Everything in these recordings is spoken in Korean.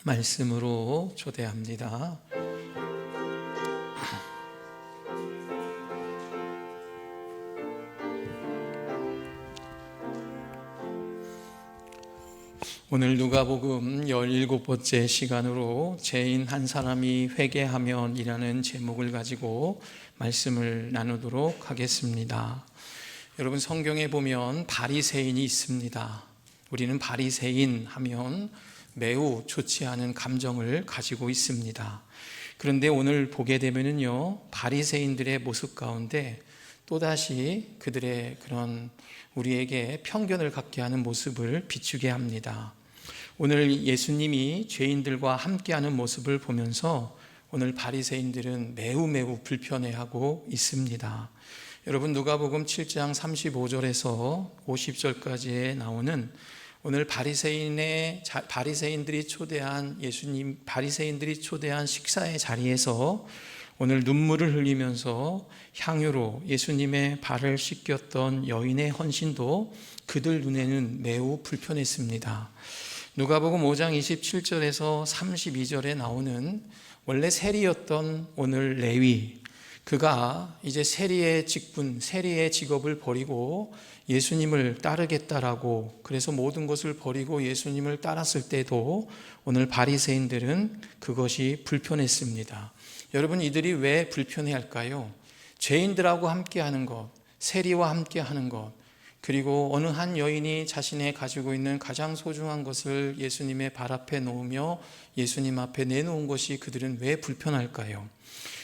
말씀으로 초대합니다. 오늘 누가복음 17번째 시간으로 죄인 한 사람이 회개하면이라는 제목을 가지고 말씀을 나누도록 하겠습니다. 여러분, 성경에 보면 바리새인이 있습니다. 우리는 바리새인 하면 매우 좋지 않은 감정을 가지고 있습니다. 그런데 오늘 보게 되면요, 바리새인들의 모습 가운데 또다시 그들의 그런 우리에게 편견을 갖게 하는 모습을 비추게 합니다. 오늘 예수님이 죄인들과 함께하는 모습을 보면서 오늘 바리새인들은 매우 불편해하고 있습니다. 여러분, 누가복음 7장 35절에서 50절까지에 나오는 오늘 바리새인들이 초대한 바리새인들이 초대한 식사의 자리에서 오늘 눈물을 흘리면서 향유로 예수님의 발을 씻겼던 여인의 헌신도 그들 눈에는 매우 불편했습니다. 누가복음 5장 27절에서 32절에 나오는 원래 세리였던 오늘 레위, 그가 이제 세리의 직업을 버리고 예수님을 따르겠다라고, 그래서 모든 것을 버리고 예수님을 따랐을 때도 오늘 바리새인들은 그것이 불편했습니다. 여러분, 이들이 왜 불편해할까요? 죄인들하고 함께하는 것, 세리와 함께하는 것, 그리고 어느 한 여인이 자신의 가지고 있는 가장 소중한 것을 예수님의 발 앞에 놓으며 예수님 앞에 내놓은 것이 그들은 왜 불편할까요?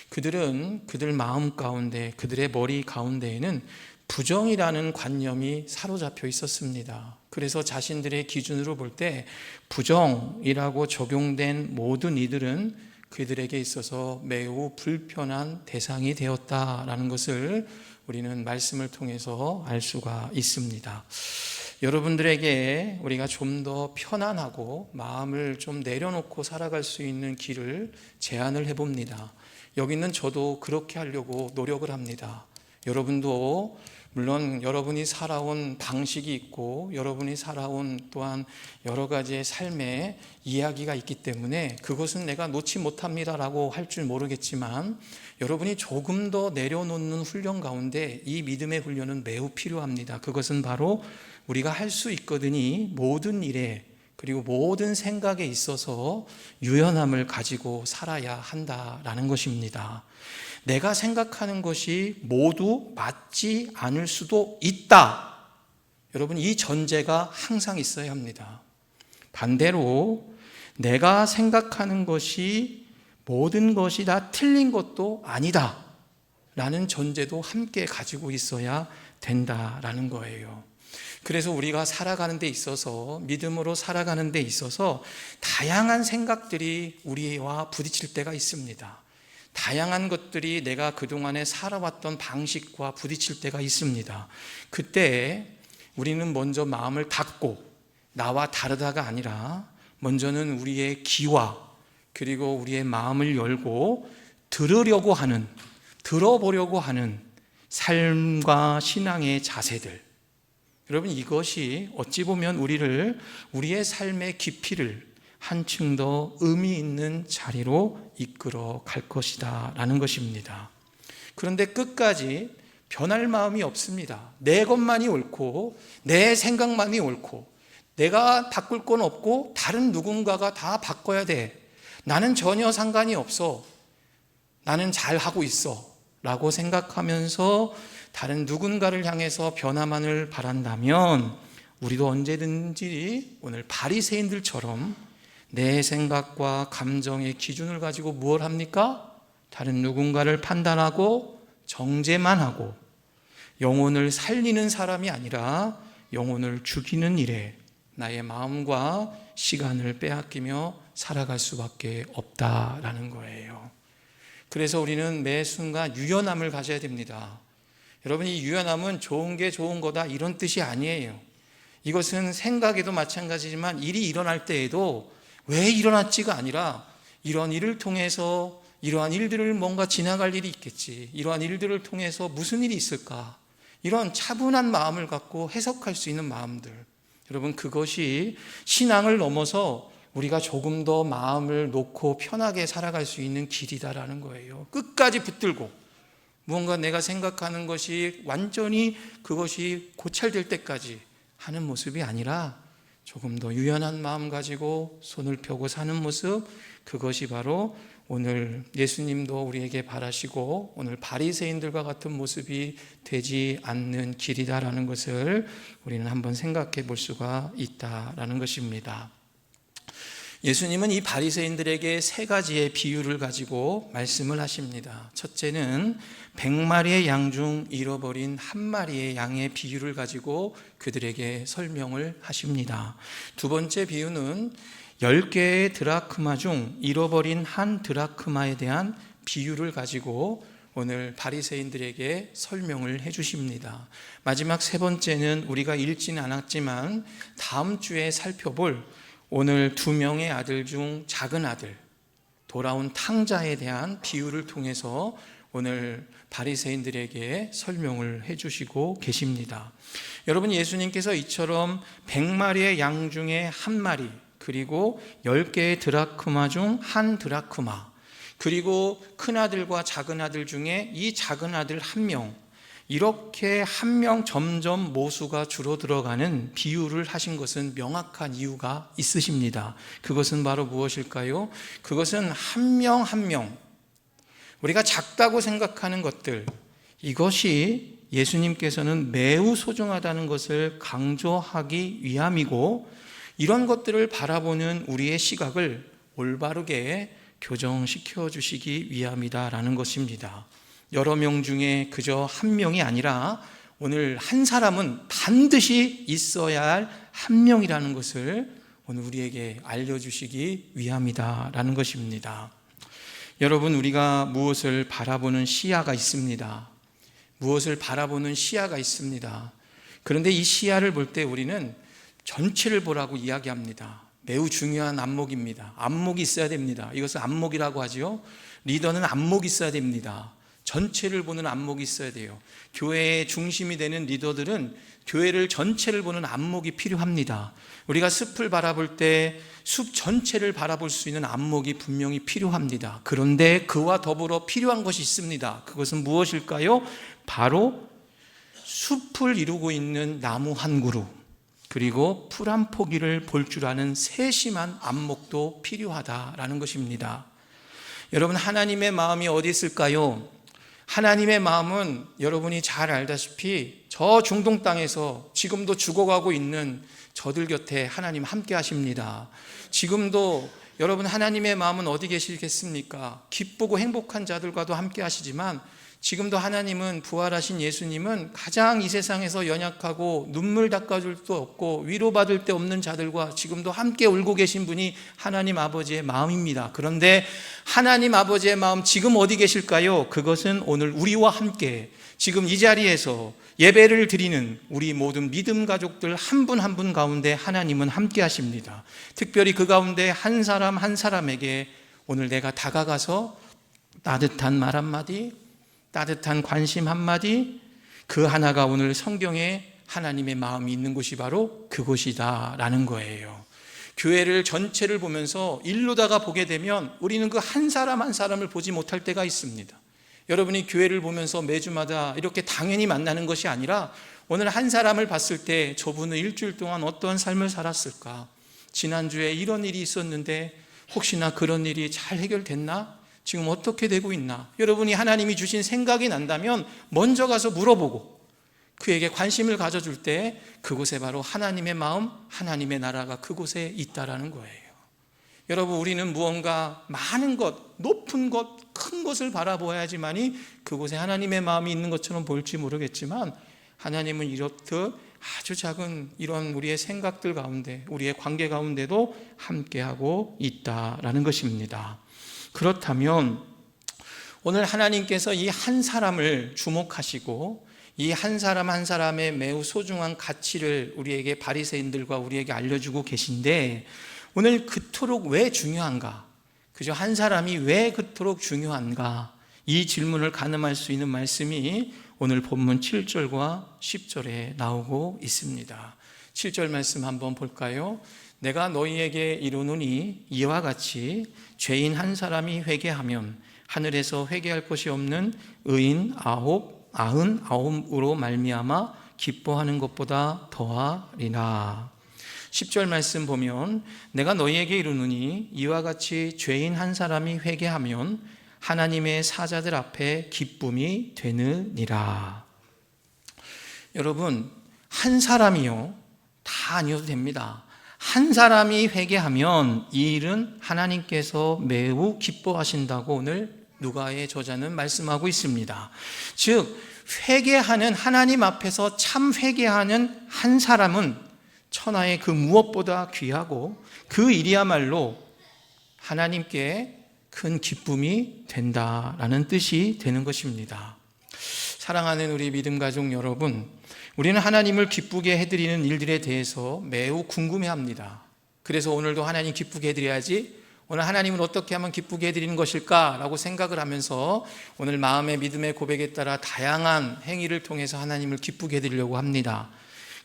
그들은 그들 마음 가운데, 그들의 머리 가운데에는 부정이라는 관념이 사로잡혀 있었습니다. 그래서 자신들의 기준으로 볼 때 부정이라고 적용된 모든 이들은 그들에게 있어서 매우 불편한 대상이 되었다라는 것을 우리는 말씀을 통해서 알 수가 있습니다. 여러분들에게 우리가 좀 더 편안하고 마음을 좀 내려놓고 살아갈 수 있는 길을 제안을 해봅니다. 여기 있는 저도 그렇게 하려고 노력을 합니다. 여러분도 물론 여러분이 살아온 방식이 있고 여러분이 살아온 또한 여러 가지의 삶의 이야기가 있기 때문에 그것은 내가 놓지 못합니다라고 할 줄 모르겠지만, 여러분이 조금 더 내려놓는 훈련 가운데 이 믿음의 훈련은 매우 필요합니다. 그것은 바로 우리가 할 수 있거든이 모든 일에, 그리고 모든 생각에 있어서 유연함을 가지고 살아야 한다라는 것입니다. 내가 생각하는 것이 모두 맞지 않을 수도 있다. 여러분, 이 전제가 항상 있어야 합니다. 반대로 내가 생각하는 것이 모든 것이 다 틀린 것도 아니다 라는 전제도 함께 가지고 있어야 된다라는 거예요. 그래서 우리가 살아가는 데 있어서, 믿음으로 살아가는 데 있어서 다양한 생각들이 우리와 부딪힐 때가 있습니다. 다양한 것들이 내가 그동안에 살아왔던 방식과 부딪힐 때가 있습니다. 그때 우리는 먼저 마음을 닫고, 나와 다르다가 아니라 먼저는 우리의 귀와 그리고 우리의 마음을 열고 들어보려고 하는 삶과 신앙의 자세들, 여러분, 이것이 어찌 보면 우리의 삶의 깊이를 한층 더 의미 있는 자리로 이끌어 갈 것이다 라는 것입니다. 그런데 끝까지 변할 마음이 없습니다. 내 것만이 옳고 내 생각만이 옳고 내가 바꿀 건 없고 다른 누군가가 다 바꿔야 돼, 나는 전혀 상관이 없어, 나는 잘하고 있어 라고 생각하면서 다른 누군가를 향해서 변화만을 바란다면 우리도 언제든지 오늘 바리새인들처럼 내 생각과 감정의 기준을 가지고 무엇을 합니까? 다른 누군가를 판단하고 정죄만 하고 영혼을 살리는 사람이 아니라 영혼을 죽이는 일에 나의 마음과 시간을 빼앗기며 살아갈 수밖에 없다라는 거예요. 그래서 우리는 매 순간 유연함을 가져야 됩니다. 여러분, 이 유연함은 좋은 게 좋은 거다 이런 뜻이 아니에요. 이것은 생각에도 마찬가지지만 일이 일어날 때에도 왜 일어났지가 아니라 이러한 일을 통해서 이러한 일들을 뭔가 지나갈 일이 있겠지, 이러한 일들을 통해서 무슨 일이 있을까, 이런 차분한 마음을 갖고 해석할 수 있는 마음들, 여러분, 그것이 신앙을 넘어서 우리가 조금 더 마음을 놓고 편하게 살아갈 수 있는 길이다라는 거예요. 끝까지 붙들고 무언가 내가 생각하는 것이 완전히 그것이 고찰될 때까지 하는 모습이 아니라 조금 더 유연한 마음 가지고 손을 펴고 사는 모습, 그것이 바로 오늘 예수님도 우리에게 바라시고 오늘 바리새인들과 같은 모습이 되지 않는 길이다라는 것을 우리는 한번 생각해 볼 수가 있다라는 것입니다. 예수님은 이 바리새인들에게 세 가지의 비유를 가지고 말씀을 하십니다. 첫째는 100마리의 양 중 잃어버린 한 마리의 양의 비유를 가지고 그들에게 설명을 하십니다. 두 번째 비유는 10개의 드라크마 중 잃어버린 한 드라크마에 대한 비유를 가지고 오늘 바리새인들에게 설명을 해 주십니다. 마지막 세 번째는 우리가 읽지는 않았지만 다음 주에 살펴볼 오늘 2명의 아들 중 작은 아들, 돌아온 탕자에 대한 비유를 통해서 오늘 바리새인들에게 설명을 해 주시고 계십니다. 여러분, 예수님께서 이처럼 100마리의 양 중에 한 마리, 그리고 10개의 드라크마 중 한 드라크마, 그리고 큰아들과 작은아들 중에 이 작은아들 한 명, 이렇게 한 명 점점 모수가 줄어들어가는 비유를 하신 것은 명확한 이유가 있으십니다. 그것은 바로 무엇일까요? 그것은 한 명 한 명, 우리가 작다고 생각하는 것들, 이것이 예수님께서는 매우 소중하다는 것을 강조하기 위함이고, 이런 것들을 바라보는 우리의 시각을 올바르게 교정시켜 주시기 위함이다라는 것입니다. 여러 명 중에 그저 한 명이 아니라 오늘 한 사람은 반드시 있어야 할 한 명이라는 것을 오늘 우리에게 알려주시기 위함이다라는 것입니다. 여러분, 우리가 무엇을 바라보는 시야가 있습니다. 무엇을 바라보는 시야가 있습니다. 그런데 이 시야를 볼 때 우리는 전체를 보라고 이야기합니다. 매우 중요한 안목입니다. 안목이 있어야 됩니다. 이것을 안목이라고 하죠. 리더는 안목이 있어야 됩니다. 전체를 보는 안목이 있어야 돼요. 교회의 중심이 되는 리더들은 교회를 전체를 보는 안목이 필요합니다. 우리가 숲을 바라볼 때 숲 전체를 바라볼 수 있는 안목이 분명히 필요합니다. 그런데 그와 더불어 필요한 것이 있습니다. 그것은 무엇일까요? 바로 숲을 이루고 있는 나무 한 그루, 그리고 풀 한 포기를 볼 줄 아는 세심한 안목도 필요하다라는 것입니다. 여러분, 하나님의 마음이 어디 있을까요? 하나님의 마음은 여러분이 잘 알다시피 저 중동 땅에서 지금도 죽어가고 있는 저들 곁에 하나님 함께 하십니다. 지금도 여러분, 하나님의 마음은 어디 계시겠습니까? 기쁘고 행복한 자들과도 함께 하시지만 지금도 하나님은, 부활하신 예수님은 가장 이 세상에서 연약하고 눈물 닦아줄 수 없고 위로받을 데 없는 자들과 지금도 함께 울고 계신 분이 하나님 아버지의 마음입니다. 그런데 하나님 아버지의 마음 지금 어디 계실까요? 그것은 오늘 우리와 함께 지금 이 자리에서 예배를 드리는 우리 모든 믿음 가족들 한 분 한 분 가운데 하나님은 함께 하십니다. 특별히 그 가운데 한 사람 한 사람에게 오늘 내가 다가가서 따뜻한 말 한마디, 따뜻한 관심 한마디, 그 하나가 오늘 성경에 하나님의 마음이 있는 곳이 바로 그곳이다라는 거예요. 교회를 전체를 보면서 일루다가 보게 되면 우리는 그 한 사람 한 사람을 보지 못할 때가 있습니다. 여러분이 교회를 보면서 매주마다 이렇게 당연히 만나는 것이 아니라 오늘 한 사람을 봤을 때 저분은 일주일 동안 어떤 삶을 살았을까? 지난주에 이런 일이 있었는데 혹시나 그런 일이 잘 해결됐나? 지금 어떻게 되고 있나? 여러분이 하나님이 주신 생각이 난다면 먼저 가서 물어보고 그에게 관심을 가져줄 때 그곳에 바로 하나님의 마음, 하나님의 나라가 그곳에 있다라는 거예요. 여러분, 우리는 무언가 많은 것, 높은 것, 큰 것을 바라보아야지만이 그곳에 하나님의 마음이 있는 것처럼 보일지 모르겠지만 하나님은 이렇듯 아주 작은 이런 우리의 생각들 가운데, 우리의 관계 가운데도 함께하고 있다라는 것입니다. 그렇다면 오늘 하나님께서 이 한 사람을 주목하시고 이 한 사람 한 사람의 매우 소중한 가치를 우리에게, 바리새인들과 우리에게 알려주고 계신데 오늘 그토록 왜 중요한가? 그저 한 사람이 왜 그토록 중요한가? 이 질문을 가늠할 수 있는 말씀이 오늘 본문 7절과 10절에 나오고 있습니다. 7절 말씀 한번 볼까요? 내가 너희에게 이르노니 이와 같이 죄인 한 사람이 회개하면 하늘에서 회개할 것이 없는 의인 99으로 말미암아 기뻐하는 것보다 더하리라. 10절 말씀 보면 내가 너희에게 이르노니 이와 같이 죄인 한 사람이 회개하면 하나님의 사자들 앞에 기쁨이 되느니라. 여러분, 한 사람이요 다 아니어도 됩니다. 한 사람이 회개하면 이 일은 하나님께서 매우 기뻐하신다고 오늘 누가의 저자는 말씀하고 있습니다. 즉 회개하는, 하나님 앞에서 참 회개하는 한 사람은 천하의 그 무엇보다 귀하고 그 일이야말로 하나님께 큰 기쁨이 된다라는 뜻이 되는 것입니다. 사랑하는 우리 믿음 가족 여러분, 우리는 하나님을 기쁘게 해드리는 일들에 대해서 매우 궁금해합니다. 그래서 오늘도 하나님 기쁘게 해드려야지, 오늘 하나님은 어떻게 하면 기쁘게 해드리는 것일까? 라고 생각을 하면서 오늘 마음의 믿음의 고백에 따라 다양한 행위를 통해서 하나님을 기쁘게 해드리려고 합니다.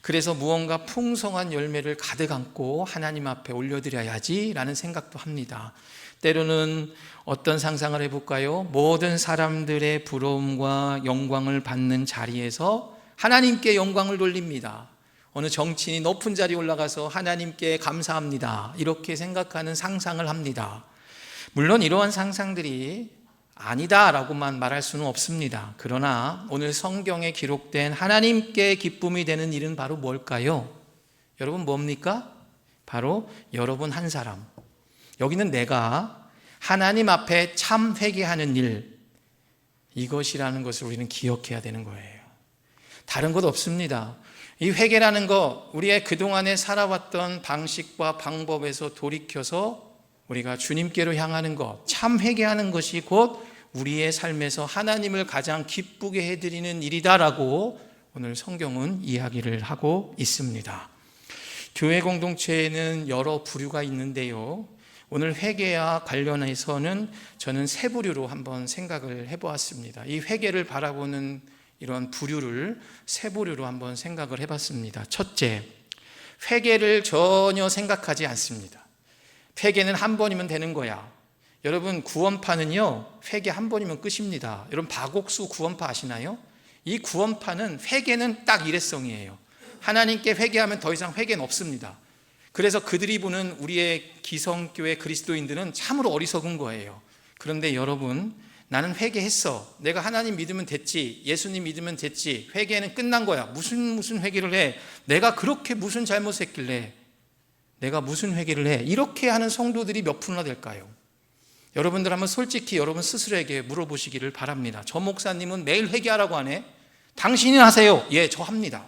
그래서 무언가 풍성한 열매를 가득 안고 하나님 앞에 올려드려야지 라는 생각도 합니다. 때로는 어떤 상상을 해볼까요? 모든 사람들의 부러움과 영광을 받는 자리에서 하나님께 영광을 돌립니다. 어느 정치인이 높은 자리에 올라가서 하나님께 감사합니다, 이렇게 생각하는 상상을 합니다. 물론 이러한 상상들이 아니다라고만 말할 수는 없습니다. 그러나 오늘 성경에 기록된 하나님께 기쁨이 되는 일은 바로 뭘까요? 여러분 뭡니까? 바로 여러분 한 사람, 여기는 내가 하나님 앞에 참 회개하는 일, 이것이라는 것을 우리는 기억해야 되는 거예요. 다른 것 없습니다. 이 회개라는 거, 우리의 그동안에 살아왔던 방식과 방법에서 돌이켜서 우리가 주님께로 향하는 것, 참 회개하는 것이 곧 우리의 삶에서 하나님을 가장 기쁘게 해드리는 일이다라고 오늘 성경은 이야기를 하고 있습니다. 교회 공동체에는 여러 부류가 있는데요, 오늘 회개와 관련해서는 저는 세 부류로 한번 생각을 해보았습니다. 이 회개를 바라보는 이런 부류를 세 부류로 한번 생각을 해봤습니다. 첫째, 회개를 전혀 생각하지 않습니다. 회개는 한 번이면 되는 거야. 여러분, 구원파는요 회개 한 번이면 끝입니다. 여러분, 박옥수 구원파 아시나요? 이 구원파는 회개는 딱 일회성이에요. 하나님께 회개하면 더 이상 회개는 없습니다. 그래서 그들이 보는 우리의 기성교회 그리스도인들은 참으로 어리석은 거예요. 그런데 여러분, 나는 회개했어, 내가 하나님 믿으면 됐지, 예수님 믿으면 됐지, 회개는 끝난 거야. 무슨 회개를 해? 내가 그렇게 무슨 잘못했길래 내가 무슨 회개를 해? 이렇게 하는 성도들이 몇 푼이나 될까요? 여러분들 한번 솔직히 여러분 스스로에게 물어보시기를 바랍니다. 저 목사님은 매일 회개하라고 하네. 당신이 하세요. 예, 저 합니다.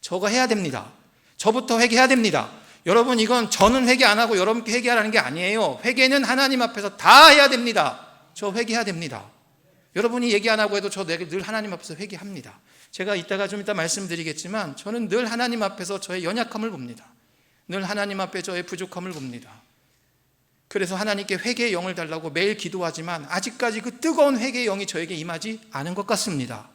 저거 해야 됩니다. 저부터 회개해야 됩니다. 여러분, 이건 저는 회개 안 하고 여러분께 회개하라는 게 아니에요. 회개는 하나님 앞에서 다 해야 됩니다. 저 회개해야 됩니다. 여러분이 얘기 안 하고 해도 저 늘 하나님 앞에서 회개합니다. 제가 좀 이따 말씀드리겠지만 저는 늘 하나님 앞에서 저의 연약함을 봅니다. 늘 하나님 앞에 저의 부족함을 봅니다. 그래서 하나님께 회개의 영을 달라고 매일 기도하지만 아직까지 그 뜨거운 회개의 영이 저에게 임하지 않은 것 같습니다.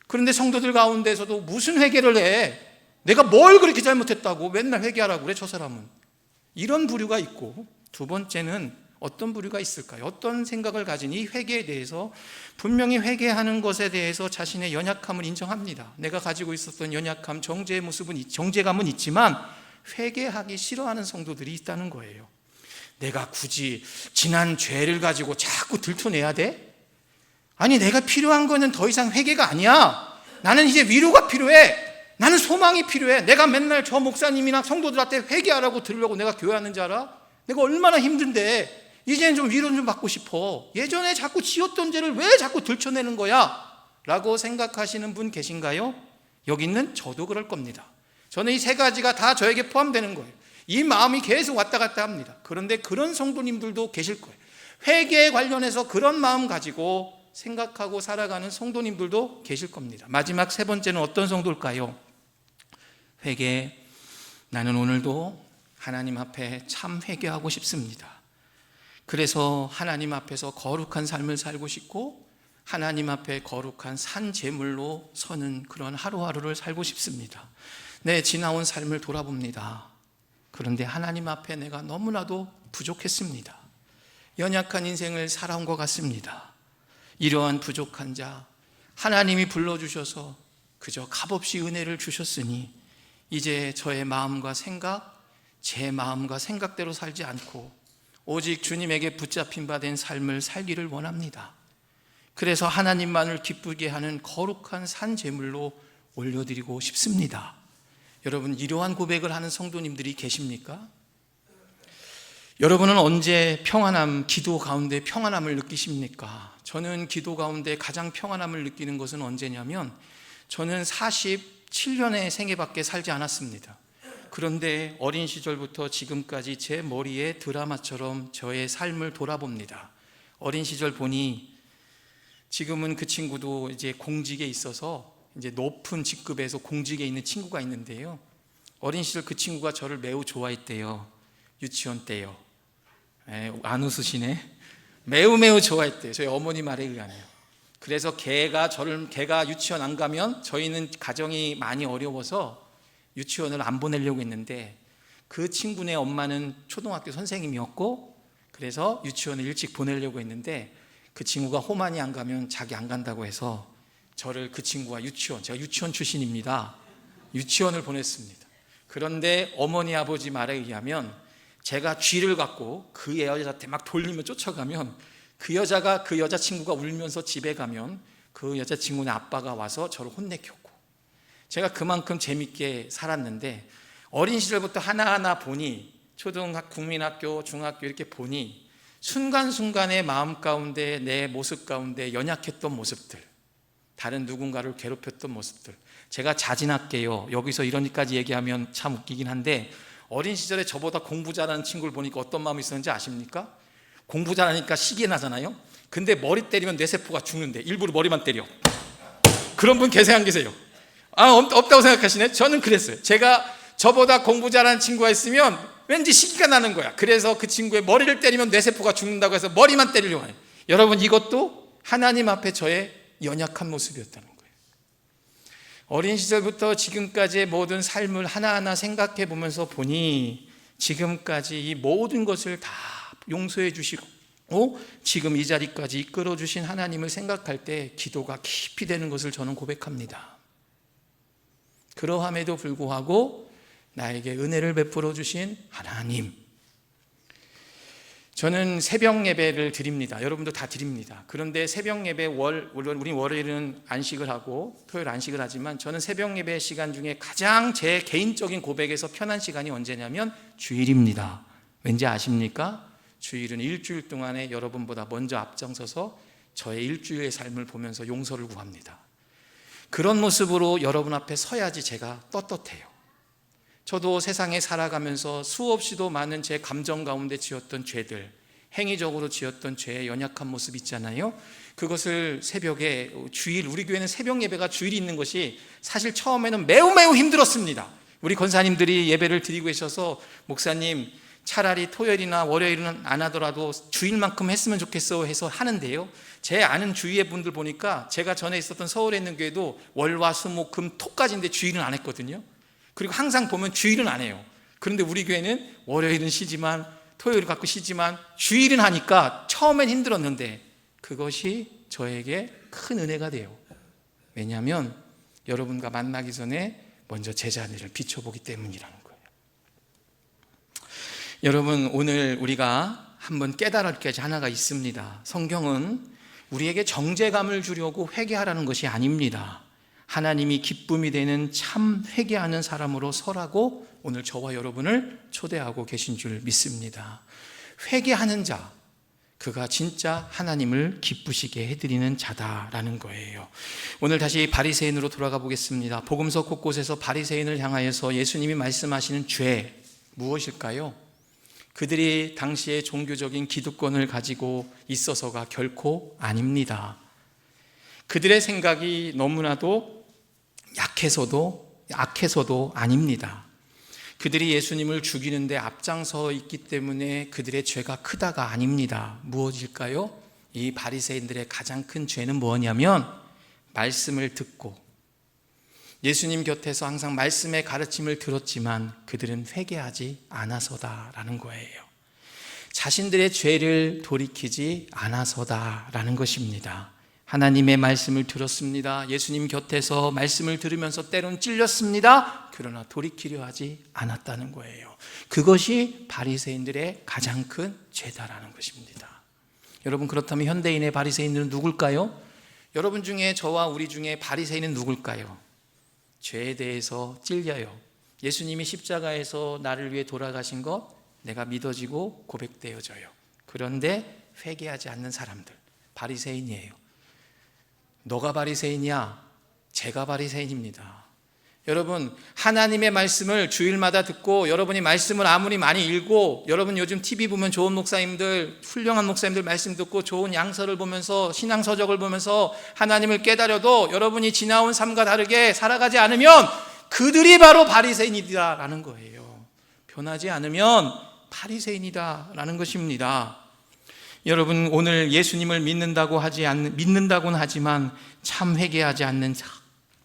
그런데 성도들 가운데서도 무슨 회개를 해? 내가 뭘 그렇게 잘못했다고 맨날 회개하라고 그래, 저 사람은. 이런 부류가 있고, 두 번째는 어떤 부류가 있을까요? 어떤 생각을 가진 이 회개에 대해서 분명히 회개하는 것에 대해서 자신의 연약함을 인정합니다. 내가 가지고 있었던 연약함, 정죄감은 있지만 회개하기 싫어하는 성도들이 있다는 거예요. 내가 굳이 지난 죄를 가지고 자꾸 들춰내야 돼? 아니, 내가 필요한 거는 더 이상 회개가 아니야. 나는 이제 위로가 필요해. 나는 소망이 필요해. 내가 맨날 저 목사님이나 성도들한테 회개하라고 들으려고 내가 교회하는 줄 알아? 내가 얼마나 힘든데 이제는 좀 위로 좀 받고 싶어. 예전에 자꾸 지었던 죄를 왜 자꾸 들춰내는 거야? 라고 생각하시는 분 계신가요? 여기 있는 저도 그럴 겁니다. 저는 이 세 가지가 다 저에게 포함되는 거예요. 이 마음이 계속 왔다 갔다 합니다. 그런데 그런 성도님들도 계실 거예요. 회개에 관련해서 그런 마음 가지고 생각하고 살아가는 성도님들도 계실 겁니다. 마지막 세 번째는 어떤 성도일까요? 회개, 나는 오늘도 하나님 앞에 참 회개하고 싶습니다. 그래서 하나님 앞에서 거룩한 삶을 살고 싶고 하나님 앞에 거룩한 산 제물로 서는 그런 하루하루를 살고 싶습니다. 내 지나온 삶을 돌아봅니다. 그런데 하나님 앞에 내가 너무나도 부족했습니다. 연약한 인생을 살아온 것 같습니다. 이러한 부족한 자 하나님이 불러주셔서 그저 값없이 은혜를 주셨으니 이제 저의 마음과 생각, 제 마음과 생각대로 살지 않고 오직 주님에게 붙잡힌 바 된 삶을 살기를 원합니다. 그래서 하나님만을 기쁘게 하는 거룩한 산 제물로 올려드리고 싶습니다. 여러분, 이러한 고백을 하는 성도님들이 계십니까? 여러분은 언제 기도 가운데 평안함을 느끼십니까? 저는 기도 가운데 가장 평안함을 느끼는 것은 언제냐면, 저는 47년의 생애밖에 살지 않았습니다. 그런데 어린 시절부터 지금까지 제 머리에 드라마처럼 저의 삶을 돌아봅니다. 어린 시절 보니 지금은 그 친구도 이제 공직에 있어서 이제 높은 직급에서 공직에 있는 친구가 있는데요. 어린 시절 그 친구가 저를 매우 좋아했대요. 유치원 때요. 안 웃으시네. 매우 좋아했대요. 저희 어머니 말에 의하면. 그래서 걔가 유치원 안 가면 저희는 가정이 많이 어려워서 유치원을 안 보내려고 했는데, 그 친구네 엄마는 초등학교 선생님이었고, 그래서 유치원을 일찍 보내려고 했는데 그 친구가 호만이 안 가면 자기 안 간다고 해서 저를 그 친구가 제가 유치원 출신입니다. 유치원을 보냈습니다. 그런데 어머니 아버지 말에 의하면 제가 쥐를 갖고 그 여자한테 막 돌리며 쫓아가면 그 여자친구가 울면서 집에 가면 그 여자친구네 아빠가 와서 저를 혼내켰고, 제가 그만큼 재밌게 살았는데, 어린 시절부터 하나하나 보니 초등학교, 국민학교, 중학교 이렇게 보니 순간순간의 마음 가운데, 내 모습 가운데 연약했던 모습들, 다른 누군가를 괴롭혔던 모습들, 제가 자진할게요. 여기서 이런까지 얘기하면 참 웃기긴 한데, 어린 시절에 저보다 공부 잘하는 친구를 보니까 어떤 마음이 있었는지 아십니까? 공부 잘하니까 시기 나잖아요. 근데 머리 때리면 뇌세포가 죽는데 일부러 머리만 때려. 그런 분 계세요, 안 계세요? 없다고 생각하시네? 저는 그랬어요. 저보다 공부 잘하는 친구가 있으면 왠지 시기가 나는 거야. 그래서 그 친구의 머리를 때리면 뇌세포가 죽는다고 해서 머리만 때리려고 해요. 여러분, 이것도 하나님 앞에 저의 연약한 모습이었다는 거예요. 어린 시절부터 지금까지의 모든 삶을 하나하나 생각해 보면서 보니 지금까지 이 모든 것을 다 용서해 주시고 지금 이 자리까지 이끌어 주신 하나님을 생각할 때 기도가 깊이 되는 것을 저는 고백합니다. 그러함에도 불구하고 나에게 은혜를 베풀어 주신 하나님, 저는 새벽 예배를 드립니다. 여러분도 다 드립니다. 그런데 새벽 예배 우리 월요일은 안식을 하고 토요일 안식을 하지만, 저는 새벽 예배 시간 중에 가장 제 개인적인 고백에서 편한 시간이 언제냐면 주일입니다. 왠지 아십니까? 주일은 일주일 동안에 여러분보다 먼저 앞장서서 저의 일주일의 삶을 보면서 용서를 구합니다. 그런 모습으로 여러분 앞에 서야지 제가 떳떳해요. 저도 세상에 살아가면서 수없이도 많은 제 감정 가운데 지었던 죄들, 행위적으로 지었던 죄의 연약한 모습 있잖아요. 그것을 새벽에, 우리 교회는 새벽 예배가 주일이 있는 것이 사실 처음에는 매우 힘들었습니다. 우리 권사님들이 예배를 드리고 계셔서 목사님 차라리 토요일이나 월요일은 안 하더라도 주일만큼 했으면 좋겠어 해서 하는데요, 제 아는 주위의 분들 보니까 제가 전에 있었던 서울에 있는 교회도 월화 수목 금 토까지인데 주일은 안 했거든요. 그리고 항상 보면 주일은 안 해요. 그런데 우리 교회는 월요일은 쉬지만 토요일을 갖고 쉬지만 주일은 하니까 처음엔 힘들었는데 그것이 저에게 큰 은혜가 돼요. 왜냐하면 여러분과 만나기 전에 먼저 제 자리를 비춰보기 때문이라는 거예요. 여러분, 오늘 우리가 한번 깨달을 게 하나가 있습니다. 성경은 우리에게 정죄감을 주려고 회개하라는 것이 아닙니다. 하나님이 기쁨이 되는 참 회개하는 사람으로 서라고 오늘 저와 여러분을 초대하고 계신 줄 믿습니다. 회개하는 자, 그가 진짜 하나님을 기쁘시게 해드리는 자다라는 거예요. 오늘 다시 바리새인으로 돌아가 보겠습니다. 복음서 곳곳에서 바리새인을 향하여서 예수님이 말씀하시는 죄 무엇일까요? 그들이 당시의 종교적인 기득권을 가지고 있어서가 결코 아닙니다. 그들의 생각이 너무나도 악해서도 아닙니다. 그들이 예수님을 죽이는데 앞장서 있기 때문에 그들의 죄가 크다가 아닙니다. 무엇일까요? 이 바리새인들의 가장 큰 죄는 뭐냐면 말씀을 듣고 예수님 곁에서 항상 말씀의 가르침을 들었지만 그들은 회개하지 않아서다라는 거예요. 자신들의 죄를 돌이키지 않아서다라는 것입니다. 하나님의 말씀을 들었습니다. 예수님 곁에서 말씀을 들으면서 때론 찔렸습니다. 그러나 돌이키려 하지 않았다는 거예요. 그것이 바리새인들의 가장 큰 죄다라는 것입니다. 여러분, 그렇다면 현대인의 바리새인들은 누굴까요? 여러분 중에, 저와 우리 중에 바리새인은 누굴까요? 죄에 대해서 찔려요. 예수님이 십자가에서 나를 위해 돌아가신 것 내가 믿어지고 고백되어져요. 그런데 회개하지 않는 사람들, 바리새인이에요. 너가 바리새인이야? 제가 바리새인입니다. 여러분, 하나님의 말씀을 주일마다 듣고 여러분이 말씀을 아무리 많이 읽고, 여러분 요즘 TV 보면 좋은 목사님들, 훌륭한 목사님들 말씀 듣고 좋은 양서를 보면서, 신앙서적을 보면서 하나님을 깨달아도 여러분이 지나온 삶과 다르게 살아가지 않으면 그들이 바로 바리새인이다라는 거예요. 변하지 않으면 바리새인이다라는 것입니다. 여러분, 오늘 예수님을 믿는다고는 하지만 참 회개하지 않는 자,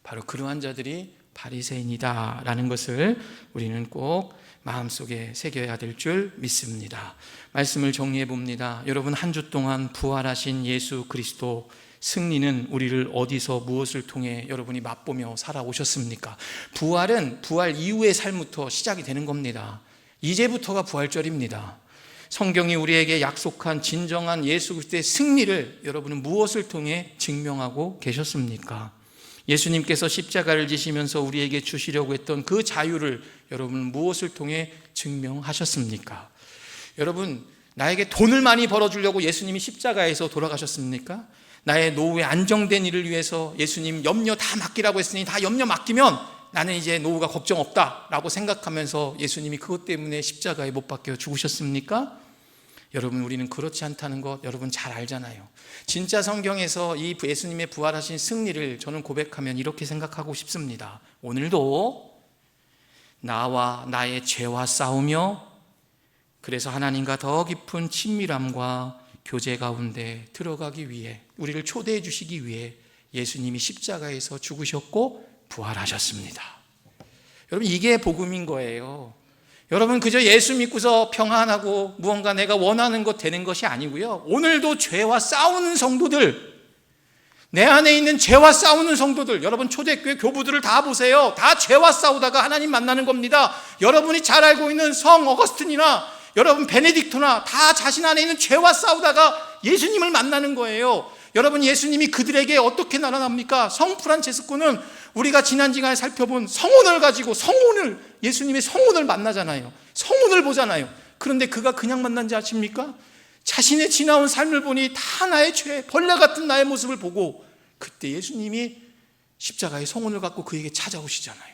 바로 그러한 자들이 바리새인이다라는 것을 우리는 꼭 마음속에 새겨야 될 줄 믿습니다. 말씀을 정리해 봅니다. 여러분, 한 주 동안 부활하신 예수 그리스도 승리는 우리를 어디서 무엇을 통해 여러분이 맛보며 살아오셨습니까? 부활은 부활 이후의 삶부터 시작이 되는 겁니다. 이제부터가 부활절입니다. 성경이 우리에게 약속한 진정한 예수 그리스도의 승리를 여러분은 무엇을 통해 증명하고 계셨습니까? 예수님께서 십자가를 지시면서 우리에게 주시려고 했던 그 자유를 여러분은 무엇을 통해 증명하셨습니까? 여러분, 나에게 돈을 많이 벌어주려고 예수님이 십자가에서 돌아가셨습니까? 나의 노후에 안정된 일을 위해서 예수님 염려 다 맡기라고 했으니 다 염려 맡기면 나는 이제 노후가 걱정 없다라고 생각하면서 예수님이 그것 때문에 십자가에 못 박혀 죽으셨습니까? 여러분, 우리는 그렇지 않다는 것 여러분 잘 알잖아요. 진짜 성경에서 이 예수님의 부활하신 승리를 저는 고백하면 이렇게 생각하고 싶습니다. 오늘도 나와 나의 죄와 싸우며 그래서 하나님과 더 깊은 친밀함과 교제 가운데 들어가기 위해, 우리를 초대해 주시기 위해 예수님이 십자가에서 죽으셨고 부활하셨습니다. 여러분, 이게 복음인 거예요. 여러분, 그저 예수 믿고서 평안하고 무언가 내가 원하는 것 되는 것이 아니고요. 오늘도 죄와 싸우는 성도들, 내 안에 있는 죄와 싸우는 성도들, 여러분 초대교회 교부들을 다 보세요. 다 죄와 싸우다가 하나님 만나는 겁니다. 여러분이 잘 알고 있는 성 어거스틴이나 여러분 베네딕토나 다 자신 안에 있는 죄와 싸우다가 예수님을 만나는 거예요. 여러분, 예수님이 그들에게 어떻게 나타납니까? 성 프란체스코는 우리가 지난 시간에 살펴본 성혼을 가지고 예수님의 성혼을 만나잖아요. 성혼을 보잖아요. 그런데 그가 그냥 만난지 아십니까? 자신의 지나온 삶을 보니 다 나의 죄, 벌레 같은 나의 모습을 보고 그때 예수님이 십자가의 성혼을 갖고 그에게 찾아오시잖아요.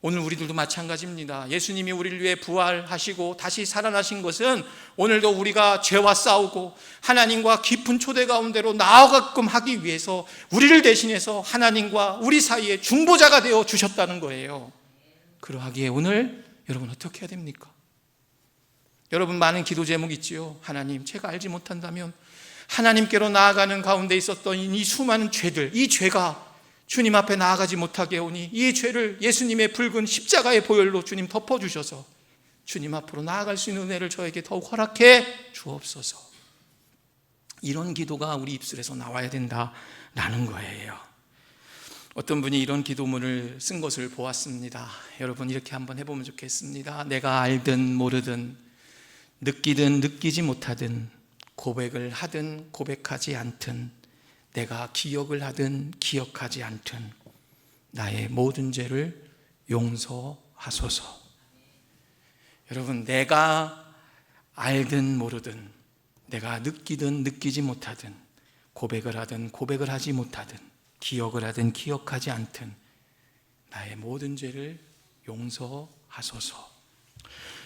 오늘 우리들도 마찬가지입니다. 예수님이 우리를 위해 부활하시고 다시 살아나신 것은 오늘도 우리가 죄와 싸우고 하나님과 깊은 초대 가운데로 나아가끔 하기 위해서 우리를 대신해서 하나님과 우리 사이에 중보자가 되어 주셨다는 거예요. 그러하기에 오늘 여러분 어떻게 해야 됩니까? 여러분, 많은 기도 제목이 있지요. 하나님, 제가 알지 못한다면 하나님께로 나아가는 가운데 있었던 이 수많은 죄들, 이 죄가 주님 앞에 나아가지 못하게 오니 이 죄를 예수님의 붉은 십자가의 보혈로 주님 덮어주셔서 주님 앞으로 나아갈 수 있는 은혜를 저에게 더욱 허락해 주옵소서. 이런 기도가 우리 입술에서 나와야 된다라는 거예요. 어떤 분이 이런 기도문을 쓴 것을 보았습니다. 여러분, 이렇게 한번 해보면 좋겠습니다. 내가 알든 모르든 느끼든 느끼지 못하든 고백을 하든 고백하지 않든 내가 기억을 하든 기억하지 않든 나의 모든 죄를 용서하소서. 여러분, 내가 알든 모르든 내가 느끼든 느끼지 못하든 고백을 하든 고백을 하지 못하든 기억을 하든 기억하지 않든 나의 모든 죄를 용서하소서.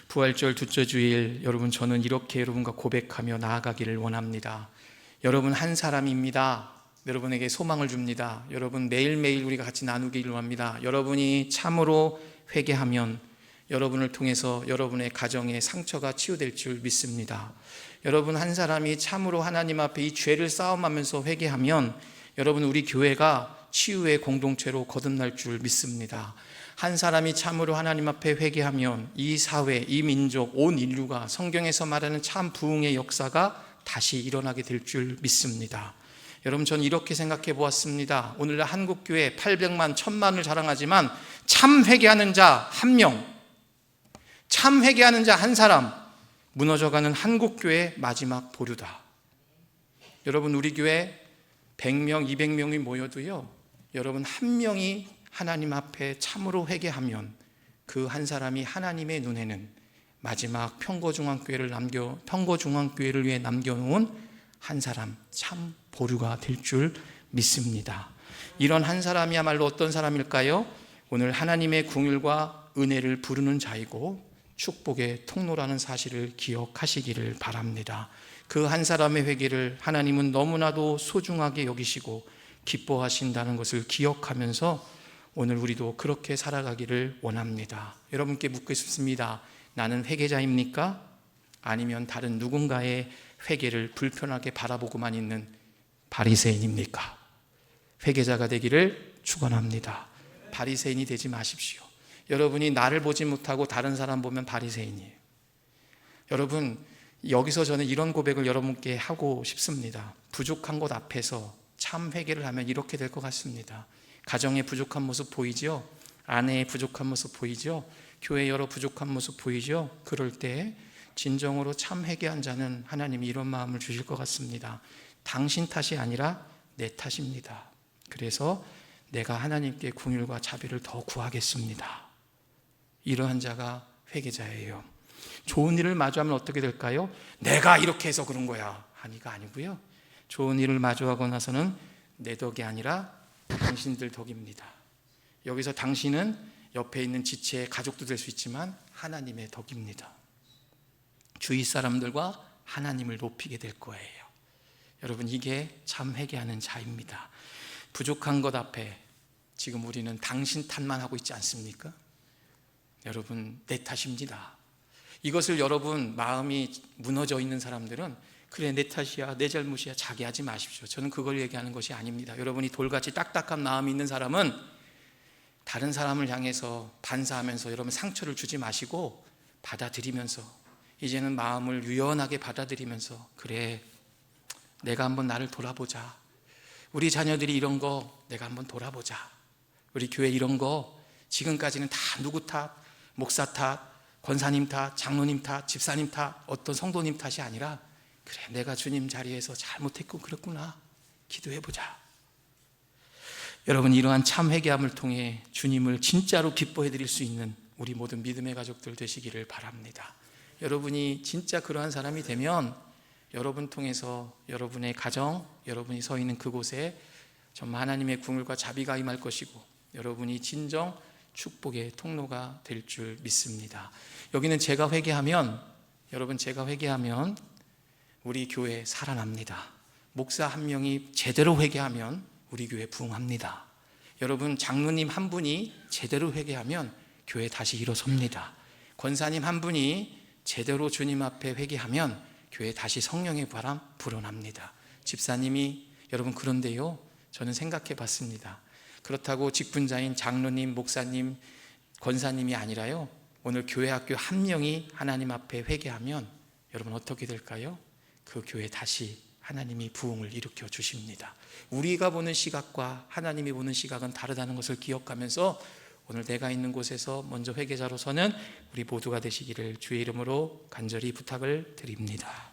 부활절 둘째 주일, 여러분, 저는 이렇게 여러분과 고백하며 나아가기를 원합니다. 여러분 한 사람입니다. 여러분에게 소망을 줍니다. 여러분, 매일매일 우리가 같이 나누기를 원합니다. 여러분이 참으로 회개하면 여러분을 통해서 여러분의 가정의 상처가 치유될 줄 믿습니다. 여러분 한 사람이 참으로 하나님 앞에 이 죄를 싸움하면서 회개하면 여러분, 우리 교회가 치유의 공동체로 거듭날 줄 믿습니다. 한 사람이 참으로 하나님 앞에 회개하면 이 사회, 이 민족, 온 인류가 성경에서 말하는 참 부흥의 역사가 다시 일어나게 될 줄 믿습니다. 여러분, 저는 이렇게 생각해 보았습니다. 오늘날 한국교회 800만, 1000만을 자랑하지만 참 회개하는 자 한 명, 참 회개하는 자 한 사람, 무너져가는 한국교회의 마지막 보루다. 여러분, 우리 교회 100명, 200명이 모여도요, 여러분 한 명이 하나님 앞에 참으로 회개하면 그 한 사람이 하나님의 눈에는 마지막 평거중앙교회를 위해 남겨놓은 한 사람, 참 보루가 될 줄 믿습니다. 이런 한 사람이야말로 어떤 사람일까요? 오늘 하나님의 긍휼과 은혜를 부르는 자이고 축복의 통로라는 사실을 기억하시기를 바랍니다. 그 한 사람의 회개를 하나님은 너무나도 소중하게 여기시고 기뻐하신다는 것을 기억하면서 오늘 우리도 그렇게 살아가기를 원합니다. 여러분께 묻고 싶습니다. 나는 회개자입니까? 아니면 다른 누군가의 회개를 불편하게 바라보고만 있는 바리새인입니까? 회개자가 되기를 축원합니다. 바리새인이 되지 마십시오. 여러분이 나를 보지 못하고 다른 사람 보면 바리새인이에요. 여러분, 여기서 저는 이런 고백을 여러분께 하고 싶습니다. 부족한 것 앞에서 참 회개를 하면 이렇게 될 것 같습니다. 가정의 부족한 모습 보이죠? 아내의 부족한 모습 보이죠? 교회 여러 부족한 모습 보이죠? 그럴 때 진정으로 참 회개한 자는 하나님이 이런 마음을 주실 것 같습니다. 당신 탓이 아니라 내 탓입니다. 그래서 내가 하나님께 긍휼과 자비를 더 구하겠습니다. 이러한 자가 회개자예요. 좋은 일을 마주하면 어떻게 될까요? 내가 이렇게 해서 그런 거야 하니가 아니고요, 좋은 일을 마주하고 나서는 내 덕이 아니라 당신들 덕입니다. 여기서 당신은 옆에 있는 지체의 가족도 될 수 있지만 하나님의 덕입니다. 주위 사람들과 하나님을 높이게 될 거예요. 여러분, 이게 참 회개하는 자입니다. 부족한 것 앞에 지금 우리는 당신 탓만 하고 있지 않습니까? 여러분, 내 탓입니다. 이것을 여러분 마음이 무너져 있는 사람들은 그래, 내 탓이야, 내 잘못이야, 자기하지 마십시오. 저는 그걸 얘기하는 것이 아닙니다. 여러분이 돌같이 딱딱한 마음이 있는 사람은 다른 사람을 향해서 반사하면서 여러분 상처를 주지 마시고 받아들이면서, 이제는 마음을 유연하게 받아들이면서, 그래, 내가 한번 나를 돌아보자. 우리 자녀들이 이런 거 내가 한번 돌아보자. 우리 교회 이런 거 지금까지는 다 누구 탓, 목사 탓, 권사님 탓, 장로님 탓, 집사님 탓, 어떤 성도님 탓이 아니라 그래, 내가 주님 자리에서 잘못했고 그랬구나, 기도해보자. 여러분, 이러한 참 회개함을 통해 주님을 진짜로 기뻐해 드릴 수 있는 우리 모든 믿음의 가족들 되시기를 바랍니다. 여러분이 진짜 그러한 사람이 되면 여러분 통해서 여러분의 가정, 여러분이 서 있는 그곳에 정말 하나님의 긍휼과 자비가 임할 것이고 여러분이 진정 축복의 통로가 될 줄 믿습니다. 여기는 제가 회개하면, 여러분, 제가 회개하면 우리 교회 살아납니다. 목사 한 명이 제대로 회개하면 우리 교회 부흥합니다. 여러분, 장로님 한 분이 제대로 회개하면 교회 다시 일어섭니다. 권사님 한 분이 제대로 주님 앞에 회개하면 교회 다시 성령의 바람 불어납니다. 집사님이, 여러분, 그런데요, 저는 생각해 봤습니다. 그렇다고 직분자인 장로님, 목사님, 권사님이 아니라요, 오늘 교회 학교 한 명이 하나님 앞에 회개하면 여러분 어떻게 될까요? 그 교회 다시 하나님이 부흥을 일으켜 주십니다. 우리가 보는 시각과 하나님이 보는 시각은 다르다는 것을 기억하면서 오늘 내가 있는 곳에서 먼저 회개자로 서는 우리 모두가 되시기를 주의 이름으로 간절히 부탁을 드립니다.